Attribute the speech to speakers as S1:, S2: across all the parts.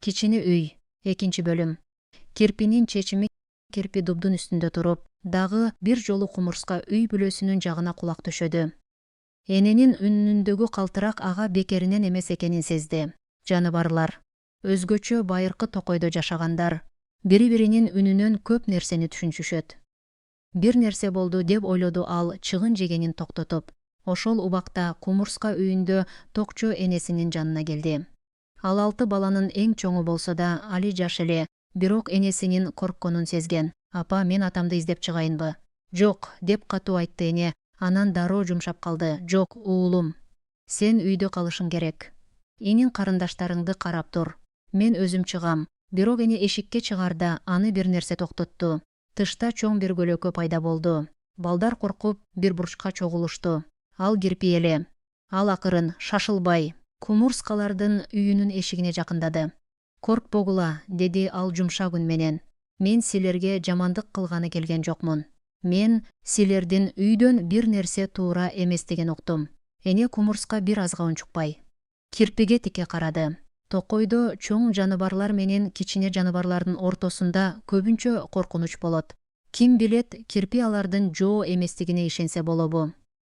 S1: Кичине үй. Экинчи бөлүм. Кирпинин чечими. Кирпи дубдун үстүндө туруп, дагы бир жолу кумурска үй бүлөсүнүн жагына кулак төшөдү. Эненин үнүндөгү калтырак ага бекеринен эмес экенин сезди. Жаныбарлар, өзгөчө байыркы токойдо жашагандар, бири-биринин үнүнөн көп нерсени түшүнүшөт. Бир нерсе болду деп ойлоду ал чыгын жегенин токтотуп. Ошол убакта кумурска үйүндө токчо энесинин жанына келди. Ал 6 баланын эң чоңу болсо да, али жаш эле, бирок энесинин коркконун сезген. Апа, мен атамды издеп чыгайынбы? Жок, деп катуу айтты эне. Анан дароо жумшап калды. Жок, уулум. Сен үйдө калышың керек. Инин карындаштарыңды карап тур. Мен өзүм чыгам. Бирок эне эшикке чыгарда аны бир нерсе токтотту. Тышта чоң бир көлөкө пайда болду. Балдар коркуп бир бурчка чогулушту. Ал Кирпи эле. Ал акырын, шашылбай, кумурскалардын үйүнүн эшигине жакындады. Коркпогула, деди ал жумшак үн менен. Мен силерге жамандык кылганы келген жокмун. Мен силердин үйдөн бир нерсе туура эместигин уктум. Эне кумурска бир азга унчукпай Кирпиге тике карады. Токойдо чоң жаныбарлар менен кичине жаныбарлардын ортосунда көбүнчө коркунуч болот. Ким билет, Кирпи алардын жоо эместигине ишенсе болобу.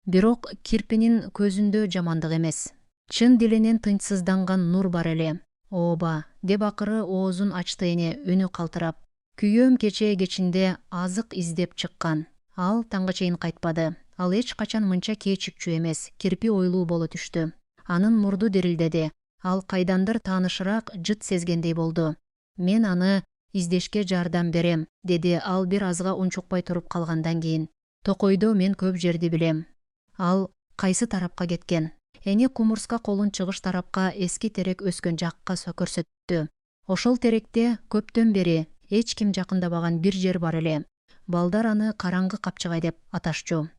S1: Бирок Кирпинин көзүндө жамандык эмес. Чын диленен тынчсызданган нур бар эле. Ооба, деп акыры оозун ачты эне, үнү калтырап. Күйөөм кечинде азык издеп чыккан. Ал таңга чейин кайтпады. Ал эч качан мынча кечикчү эмес. Кирпи ойлуу боло түштү. Анын мурду дирилдеди. Ал кайдандыр таанышыраак жыт сезгендей болду. Мен аны издешке жардам берем, деди ал бир азга унчукпай туруп калгандан кийин. Токойдо мен көп жерди билем. Ал кайсы тарапка кеткен? Эне кумурска колун чыгыш тарапка эски терек өскөн жакка көрсөттү. Ошол теректе көптөн бери эч ким жакындабаган бир жер бар эле. Балдар аны караңгы капчыгай деп аташчу.